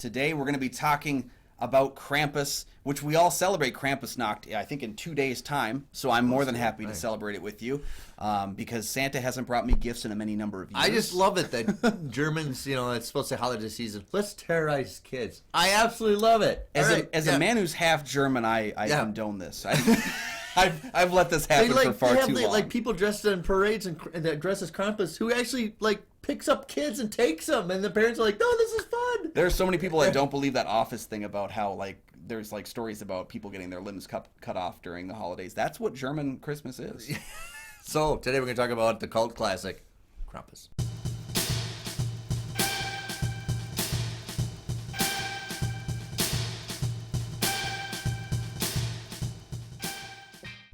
Today we're going to be talking about Krampus, which we all celebrate Krampusnacht, I think, in 2 days' time. So I'm more than happy to celebrate it with you because Santa hasn't brought me gifts in a many number of years. I just love it that Germans, it's supposed to say holiday season. Let's terrorize kids. I absolutely love it. As a man who's half German, I condone this. I've let this happen for far too long. Like people dressed in parades and that dress as Krampus who actually picks up kids and takes them, and the parents are like, "No, this is fun." There are so many people that don't believe that Office thing about how there's stories about people getting their limbs cut off during the holidays. That's what German Christmas is. So today we're going to talk about the cult classic, Krampus.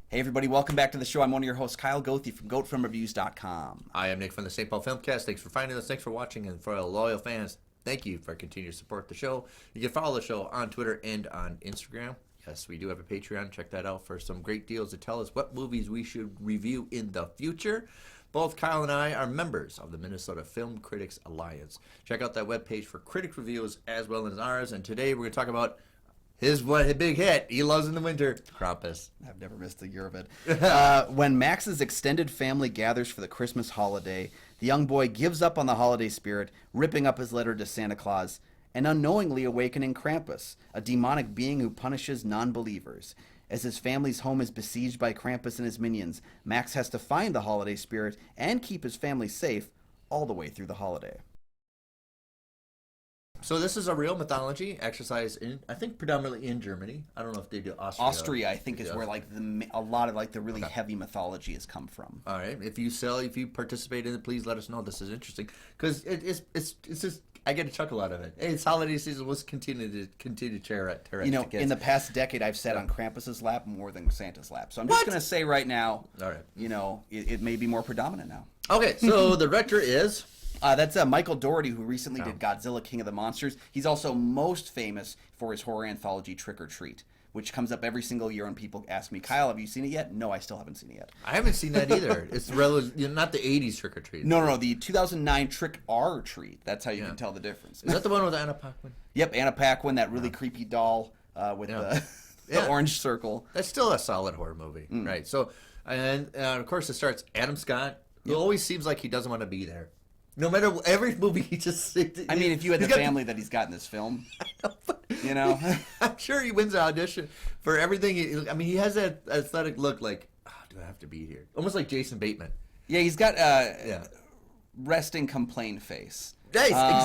Hey everybody, welcome back to the show. I'm one of your hosts, Kyle Goethe from GoatFilmReviews.com. I am Nick from the St. Paul Filmcast. Thanks for finding us. Thanks for watching. And for our loyal fans, thank you for continuing to support the show. You can follow the show on Twitter and on Instagram. Yes, we do have a Patreon. Check that out for some great deals to tell us what movies we should review in the future. Both Kyle and I are members of the Minnesota Film Critics Alliance. Check out that webpage for critic reviews as well as ours. And today we're going to talk about his big hit he loves in the winter, Krampus. I've never missed a year of it. When Max's extended family gathers for the Christmas holiday, the young boy gives up on the holiday spirit, ripping up his letter to Santa Claus, and unknowingly awakening Krampus, a demonic being who punishes non-believers. As his family's home is besieged by Krampus and his minions, Max has to find the holiday spirit and keep his family safe all the way through the holiday. So this is a real mythology exercise in, I think, predominantly in Germany. I don't know if they do Austria. Austria, I think, is where a lot of the really heavy mythology has come from. All right. If you participate in it, please let us know. This is interesting because it's just I get a chuckle out of it. Hey, it's holiday season. Let's continue to tear it. In the past decade, I've sat on Krampus's lap more than Santa's lap. So I'm just going to say right now, all right, it may be more predominant now. Okay. So the director is. That's Michael Dougherty, who recently did Godzilla King of the Monsters. He's also most famous for his horror anthology Trick or Treat, which comes up every single year when people ask me, Kyle, have you seen it yet? No, I still haven't seen it yet. I haven't seen that either. It's not the 80s Trick or Treat. No, the 2009 Trick or Treat. That's how you can tell the difference. Is that the one with Anna Paquin? Yep, Anna Paquin, that really creepy doll with the orange circle. That's still a solid horror movie, right? So, and of course it starts Adam Scott, who always seems like he doesn't want to be there. No matter every movie, he just. I mean, if you had the family that he's got in this film, I'm sure he wins the audition for everything. He has that aesthetic look like, do I have to be here? Almost like Jason Bateman. Yeah, he's got resting complain face. Nice,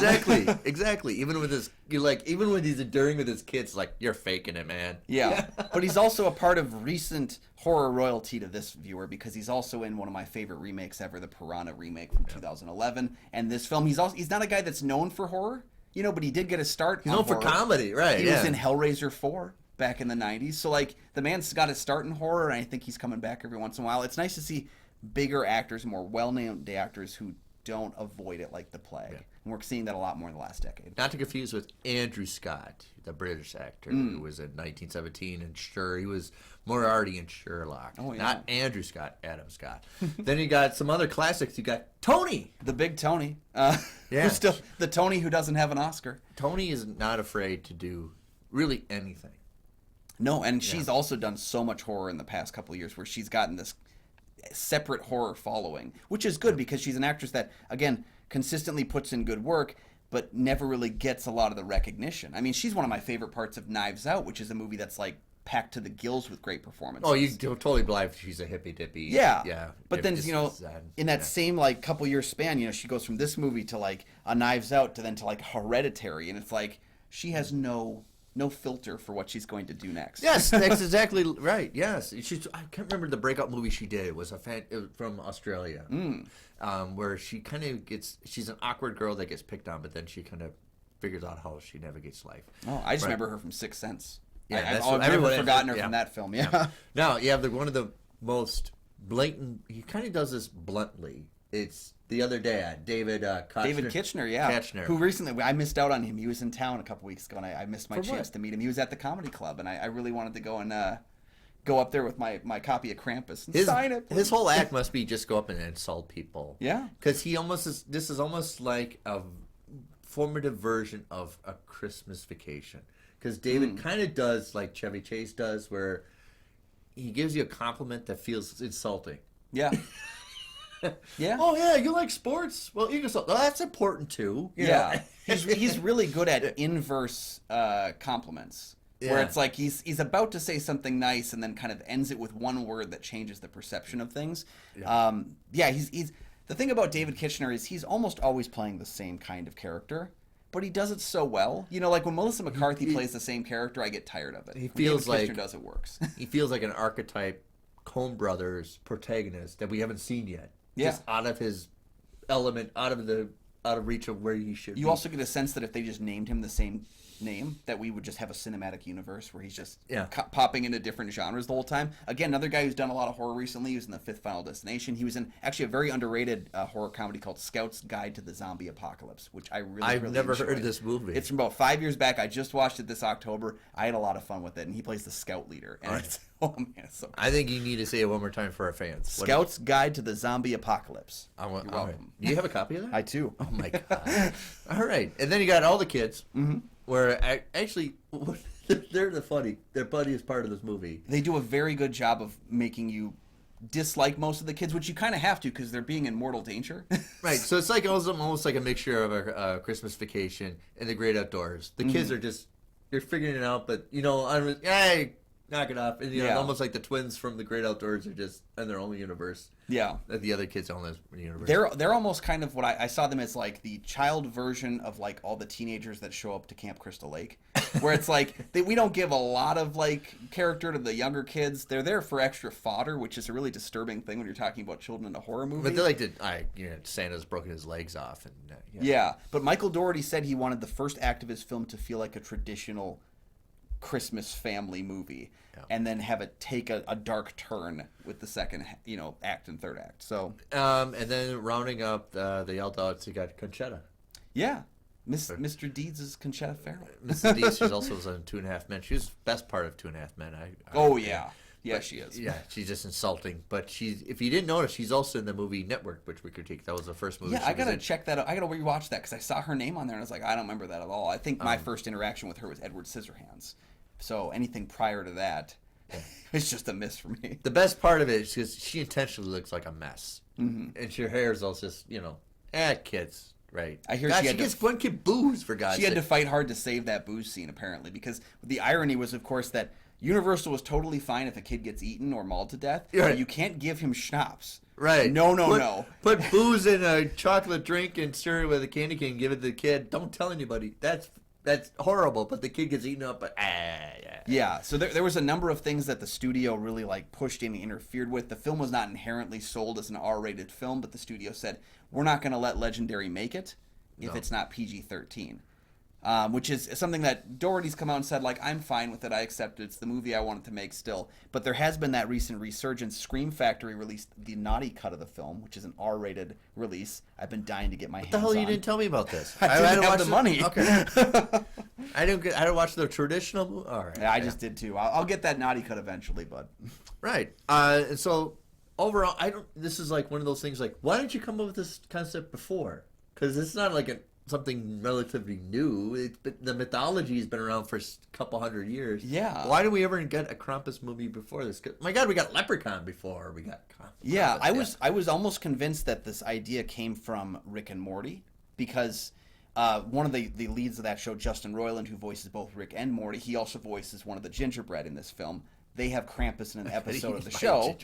exactly. Even with even when he's enduring with his kids, you're faking it, man. Yeah, but he's also a part of recent horror royalty to this viewer because he's also in one of my favorite remakes ever, the Piranha remake from 2011. And this film, he's not a guy that's known for horror, but he did get a start. He's known for comedy, right? He was in Hellraiser 4 back in the 90s. So the man's got a start in horror, and I think he's coming back every once in a while. It's nice to see bigger actors, more well-known actors who don't avoid it like the plague. Yeah. And we're seeing that a lot more in the last decade. Not to confuse with Andrew Scott, the British actor who was in 1917 and he was Moriarty in Sherlock. Oh, yeah. Not Andrew Scott, Adam Scott. Then you got some other classics. You got Tony. The big Tony. Who's still the Tony who doesn't have an Oscar. Tony is not afraid to do really anything. No, and she's also done so much horror in the past couple of years where she's gotten this separate horror following, which is good because she's an actress that, again, consistently puts in good work but never really gets a lot of the recognition. I mean, she's one of my favorite parts of Knives Out, which is a movie that's packed to the gills with great performances. Oh, you totally believe she's a hippy dippy. Yeah. But then, in that same couple year span, she goes from this movie to a Knives Out to then to Hereditary, and it's she has no filter for what she's going to do next. Yes, that's exactly right. Yes, I can't remember the breakout movie she did. It was from Australia, where she kind of she's an awkward girl that gets picked on, but then she kind of figures out how she navigates life. Oh, I just remember her from Sixth Sense. Yeah, I've never forgotten her from that film. Yeah. Now you have one of the most blatant. He kind of does this bluntly. It's the other day, David Kitchener, Kitchener. Who recently, I missed out on him. He was in town a couple weeks ago, and I missed my chance to meet him. He was at the comedy club, and I really wanted to go and go up there with my copy of Krampus and sign it. His whole act must be just go up and insult people. Yeah. Because this is almost like a formative version of a Christmas Vacation. Because David kind of does like Chevy Chase does, where he gives you a compliment that feels insulting. Yeah. Yeah. Oh yeah, you like sports? Well, well, that's important too. Yeah. He's really good at inverse compliments. Yeah. Where it's like he's about to say something nice and then kind of ends it with one word that changes the perception of things. Yeah. He's the thing about David Kitchener is he's almost always playing the same kind of character, but he does it so well. You know, like when Melissa McCarthy plays the same character, I get tired of it. He When feels David like Kitchener does, it works. He feels like an archetype Coen Brothers protagonist that we haven't seen yet. Yeah. Just out of his element, out of reach of where he should be. You also get a sense that if they just named him the same name, that we would just have a cinematic universe where he's just popping into different genres the whole time. Again, another guy who's done a lot of horror recently. He was in The Fifth Final Destination. He was in actually a very underrated horror comedy called Scout's Guide to the Zombie Apocalypse, which I've never enjoyed. heard of this movie. It's from about 5 years back. I just watched it this October. I had a lot of fun with it, and he plays the scout leader. And it's, oh man, it's so good. I think you need to say it one more time for our fans. Scout's Guide to the Zombie Apocalypse. You're welcome. Right. Do you have a copy of that? I too. Oh my god! All right, and then you got all the kids, where actually they're the funniest part of this movie. They do a very good job of making you dislike most of the kids, which you kind of have to because they're being in mortal danger. Right. So it's like almost like a mixture of a Christmas Vacation and The Great Outdoors. The kids are they're figuring it out, but hey, knock it off. And almost like the twins from The Great Outdoors are just in their own universe. Yeah. The other kids own this universe. They're almost kind of what I saw them as, like the child version of like all the teenagers that show up to Camp Crystal Lake, where it's like we don't give a lot of like character to the younger kids. They're there for extra fodder, which is a really disturbing thing when you're talking about children in a horror movie. But they're like Santa's broken his legs off, and yeah. But Michael Dougherty said he wanted the first act of his film to feel like a traditional Christmas family movie, and then have it take a dark turn with the second act and third act. So and then rounding up the adults, you got Conchetta. Yeah, Mr. Deeds is Conchetta Farrell. Mrs. Deeds, she's also was on 2.5 Men. She was the best part of 2.5 Men. She is. Yeah, she's just insulting. But if you didn't notice, she's also in the movie Network, which we critiqued. That was the first movie. Yeah, I gotta check that out. I gotta rewatch that because I saw her name on there and I was like, I don't remember that at all. I think my first interaction with her was Edward Scissorhands. So anything prior to that, it's just a miss for me. The best part of it is because she intentionally looks like a mess, and her hair is all just kids, right? I hear she gets one kid booze for God's sake. She had to fight hard to save that booze scene apparently because the irony was, of course, that Universal was totally fine if a kid gets eaten or mauled to death, but you can't give him schnapps. Right. No. Put booze in a chocolate drink and stir it with a candy cane. Give it to the kid. Don't tell anybody. That's horrible, but the kid gets eaten up. But yeah. So there was a number of things that the studio really pushed in and interfered with. The film was not inherently sold as an R-rated film, but the studio said we're not going to let Legendary make it if it's not PG-13. Which is something that Dougherty's come out and said, I'm fine with it. I accept it. It's the movie I wanted to make still. But there has been that recent resurgence. Scream Factory released the naughty cut of the film, which is an R-rated release. I've been dying to get my hands on. What the hell? You didn't tell me about this. I didn't have the money. Okay. I didn't watch the traditional movie. All right. Yeah, I just did too. I'll get that naughty cut eventually, bud. Right. And so overall, this is one of those things. Why didn't you come up with this concept before? Because it's not something relatively new. The mythology has been around for a couple hundred years. Yeah. Why did we ever get a Krampus movie before this? My God, we got Leprechaun before. We got Krampus. Yeah, I was almost convinced that this idea came from Rick and Morty because one of the leads of that show, Justin Roiland, who voices both Rick and Morty, he also voices one of the gingerbread in this film. They have Krampus in an episode of the show.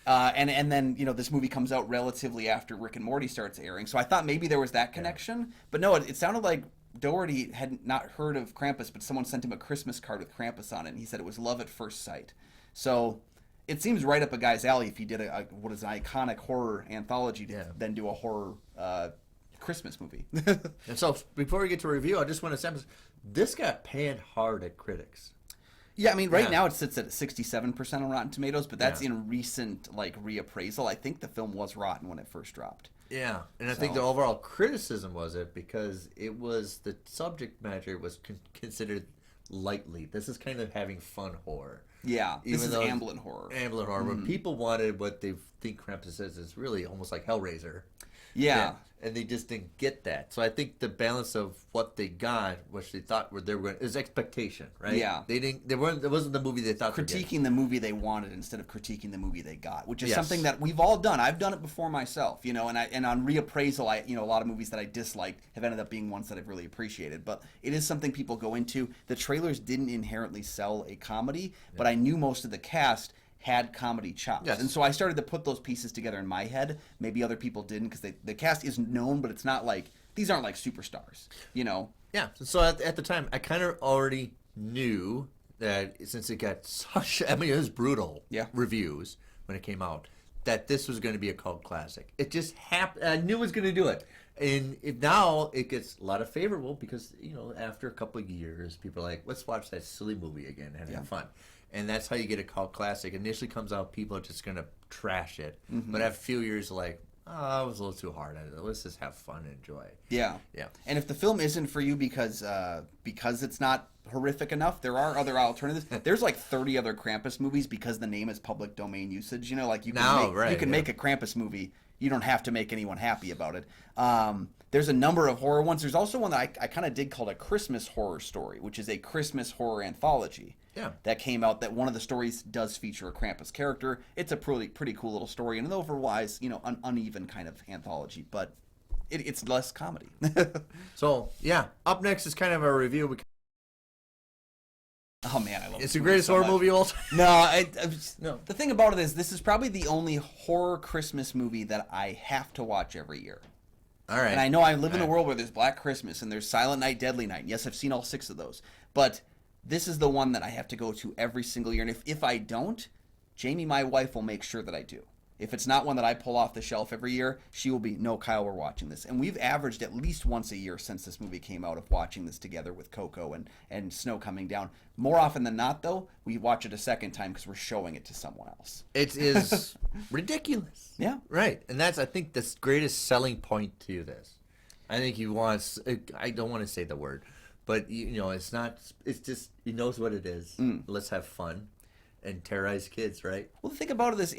And then this movie comes out relatively after Rick and Morty starts airing, so I thought maybe there was that connection, but no, it sounded like Dougherty had not heard of Krampus, but someone sent him a Christmas card with Krampus on it, and he said it was love at first sight. So it seems right up a guy's alley if he did what is an iconic horror anthology to then do a horror Christmas movie. And so before we get to review, I just want to say this got panned hard at critics. Yeah, I mean, right now it sits at 67% on Rotten Tomatoes, but that's in recent reappraisal. I think the film was rotten when it first dropped. Yeah, and I think the overall criticism was because the subject matter was considered lightly. This is kind of having fun horror. Yeah, this is Amblin horror. Amblin horror, where people wanted what think Krampus is really almost like Hellraiser. Yeah. And they just didn't get that. So I think the balance of what they got, which they thought they were going, is expectation, right? Yeah. They didn't. They weren't. It wasn't the movie they thought. Critiquing the movie they wanted instead of critiquing the movie they got, which is Yes. something that we've all done. I've done it before myself, and on reappraisal, a lot of movies that I disliked have ended up being ones that I've really appreciated. But it is something people go into. The trailers didn't inherently sell a comedy, but I knew most of the cast had comedy chops. Yes. And so I started to put those pieces together in my head. Maybe other people didn't because the cast is known, but it's not like, these aren't like superstars, Yeah. So at the time, I kind of already knew that since it got such, it was brutal reviews when it came out, that this was going to be a cult classic. It just happened. I knew it was going to do it. And now it gets a lot of favorable because, after a couple of years, people are like, let's watch that silly movie again and have fun. And that's how you get a cult classic. Initially comes out, people are just going to trash it. Mm-hmm. But after a few years, like, oh, it was a little too hard. Let's just have fun and enjoy. Yeah. Yeah. And if the film isn't for you because it's not horrific enough, there are other alternatives. There's like 30 other Krampus movies because the name is public domain usage. You can make a Krampus movie. You don't have to make anyone happy about it. There's a number of horror ones. There's also one that I kind of did called A Christmas Horror Story, which is a Christmas horror anthology. Yeah. That came out, that one of the stories does feature a Krampus character. It's a pretty cool little story, and an otherwise, an uneven kind of anthology, but it's less comedy. So, yeah. Up next is kind of a review. Oh man, I love It's the greatest horror movie of all time. No. The thing about it is, this is probably the only horror Christmas movie that I have to watch every year. All right. And I know I live in a world where there's Black Christmas and there's Silent Night, Deadly Night. Yes, I've seen all 6 of those. But this is the one that I have to go to every single year. And if I don't, Jamie, my wife, will make sure that I do. If it's not one that I pull off the shelf every year, she will be, no, Kyle, we're watching this. And we've averaged at least once a year since this movie came out of watching this together with Coco and snow coming down. More often than not, though, we watch it a second time because we're showing it to someone else. It is ridiculous. Yeah. Right. And that's, I think, the greatest selling point to this. I think he wants, I don't want to say the word, but, it's not, it's just, he knows what it is. Let's have fun and terrorize kids, right? Well, the thing about it is,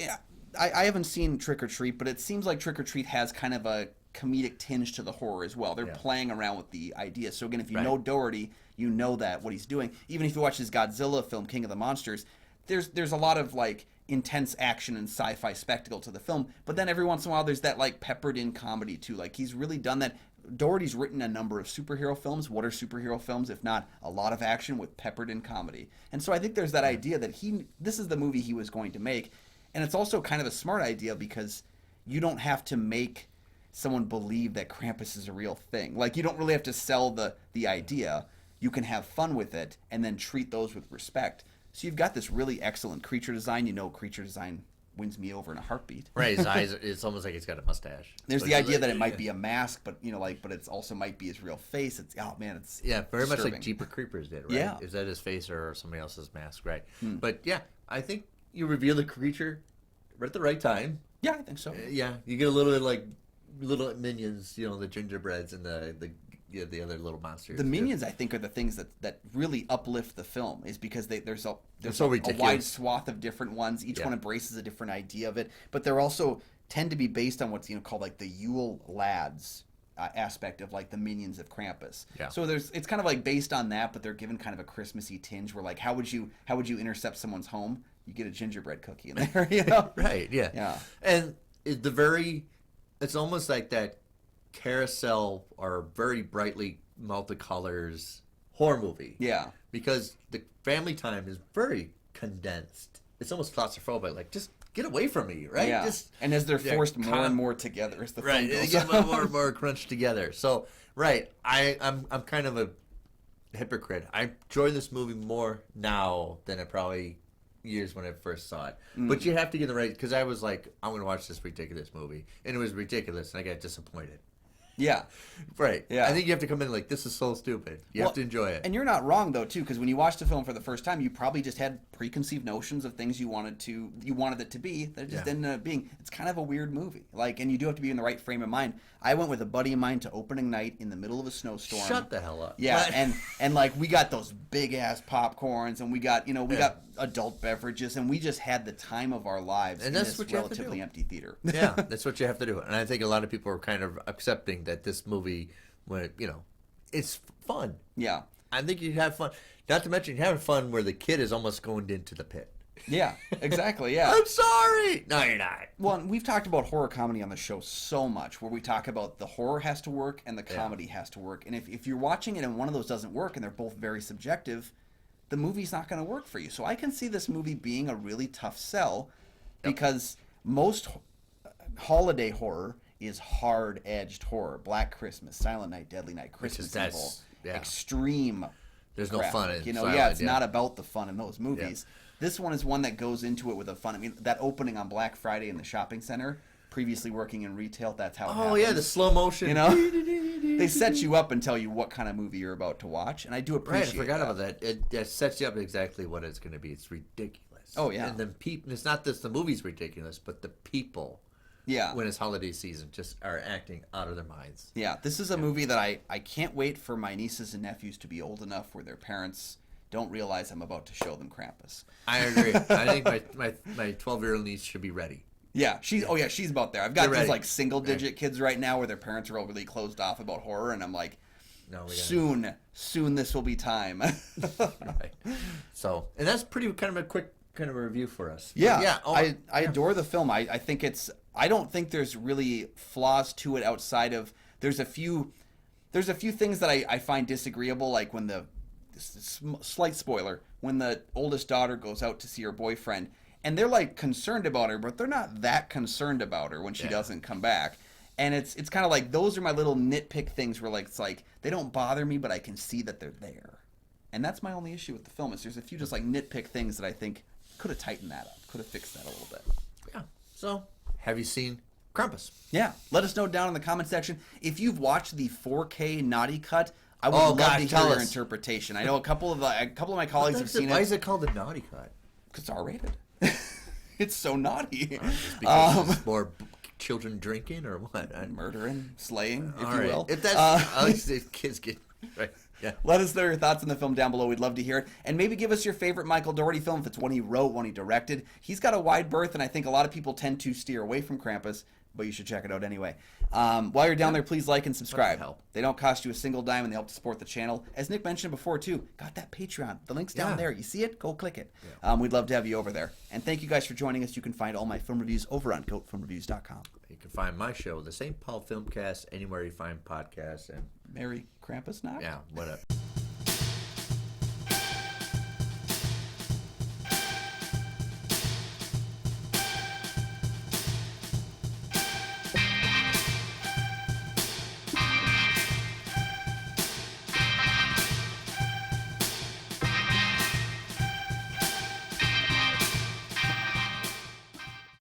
I haven't seen Trick or Treat, but it seems like Trick or Treat has kind of a comedic tinge to the horror as well. They're playing around with the idea. So again, if you know Doherty, you know that what he's doing. Even if you watch his Godzilla film, King of the Monsters, there's a lot of like intense action and sci-fi spectacle to the film. But then every once in a while, there's that like peppered in comedy too. Like he's really done that. Doherty's written a number of superhero films. What are superhero films if not a lot of action with peppered in comedy? And so I think there's that idea that this is the movie he was going to make. And it's also kind of a smart idea because you don't have to make someone believe that Krampus is a real thing. Like, you don't really have to sell the idea. You can have fun with it and then treat those with respect. So you've got this really excellent creature design. Creature design wins me over in a heartbeat. Right, his eyes, it's almost like he's got a mustache. There's the idea that it might be a mask, but but it's also might be his real face. It's it's very disturbing. much like Jeepers Creepers did, right? Yeah. Is that his face or somebody else's mask, right? But yeah, I think you reveal the creature right at the right time. Yeah, I think so. Yeah, you get a little bit like little minions, the gingerbreads and the other little monsters. The minions, I think, are the things that really uplift the film, is because there's a so wide swath of different ones. Each one embraces a different idea of it, but they're also tend to be based on what's called like the Yule Lads aspect of like the minions of Krampus. Yeah. So it's kind of like based on that, but they're given kind of a Christmassy tinge. Where like how would you intercept someone's home? You get a gingerbread cookie in there, Right. Yeah. Yeah. And it's almost like that carousel or very brightly multicolors horror movie. Yeah. Because the family time is very condensed. It's almost claustrophobic. Like, just get away from me, right? Yeah. And as they're forced more and more together as the film goes they get more and more crunched together. So, right, I'm kind of a hypocrite. I enjoy this movie more now than I probably years when I first saw it. But you have to get the right, because I was like, I'm going to watch this ridiculous movie. And it was ridiculous, and I got disappointed. Yeah. Right. Yeah. I think you have to come in like, this is so stupid. You have to enjoy it. And you're not wrong, though, too, because when you watched the film for the first time, you probably just had preconceived notions of things you wanted it to be that it just ended up being. It's kind of a weird movie. Like, and you do have to be in the right frame of mind. I went with a buddy of mine to opening night in the middle of a snowstorm. Shut the hell up. Yeah, and like we got those big ass popcorns, and we got adult beverages, and we just had the time of our lives And in that's this what you have to relatively do. empty theater. Yeah, that's what you have to do. And I think a lot of people are kind of accepting that this movie, when it's fun. Yeah. I think you have fun. Not to mention, you're having fun where the kid is almost going into the pit. Yeah, exactly, yeah. I'm sorry. No, you're not. Well, and we've talked about horror comedy on the show so much, where we talk about the horror has to work and the comedy has to work. And if you're watching it and one of those doesn't work and they're both very subjective, the movie's not going to work for you. So I can see this movie being a really tough sell because most holiday horror is hard-edged horror. Black Christmas, Silent Night, Deadly Night, Christmas Evil, extreme. There's no fun in Silent, it's not about the fun in those movies. Yeah. This one is one that goes into it with a fun. I mean, that opening on Black Friday in the shopping center, previously working in retail, that's how it happens. Oh, yeah, the slow motion. They set you up and tell you what kind of movie you're about to watch, and I do appreciate I forgot about that. It sets you up exactly what it's going to be. It's ridiculous. Oh, yeah. And then people, it's not just the movie's ridiculous, but the people, when it's holiday season, just are acting out of their minds. Yeah, this is a movie that I can't wait for my nieces and nephews to be old enough where their parents don't realize I'm about to show them Krampus. I agree. I think my 12-year-old niece should be ready. Yeah, she's about there. I've got these like single digit kids right now where their parents are all really closed off about horror, and I'm like, soon this will be time. Right. So, and that's pretty kind of a quick kind of a review for us. Yeah. I adore the film. I think I don't think there's really flaws to it outside of there's a few things that I find disagreeable, like when slight spoiler, when the oldest daughter goes out to see her boyfriend and they're like concerned about her, but they're not that concerned about her when she doesn't come back. And it's kind of like, those are my little nitpick things where it's like they don't bother me, but I can see that they're there. And that's my only issue with the film, is there's a few just like nitpick things that I think could have tightened that up, could have fixed that a little bit. Yeah. So, have you seen Krampus? Yeah. Let us know down in the comment section if you've watched the 4K naughty cut. I would love to hear your interpretation. I know a couple of my colleagues have seen it. Why is it called the naughty cut? Because it's R-rated. It's so naughty. Just because it's more children drinking or what? Murdering, slaying, if you will. If that's, if kids get right. Yeah. Let us know your thoughts on the film down below. We'd love to hear it. And maybe give us your favorite Michael Dougherty film, if it's one he wrote, one he directed. He's got a wide berth, and I think a lot of people tend to steer away from Krampus, but you should check it out anyway. While you're down there, please like and subscribe. They don't cost you a single dime, and they help to support the channel. As Nick mentioned before, too, got that Patreon. The link's down there. You see it? Go click it. Yeah. We'd love to have you over there. And thank you guys for joining us. You can find all my film reviews over on goatfilmreviews.com. You can find my show, the St. Paul Filmcast, anywhere you find podcasts. And Merry Krampus night. Yeah, whatever.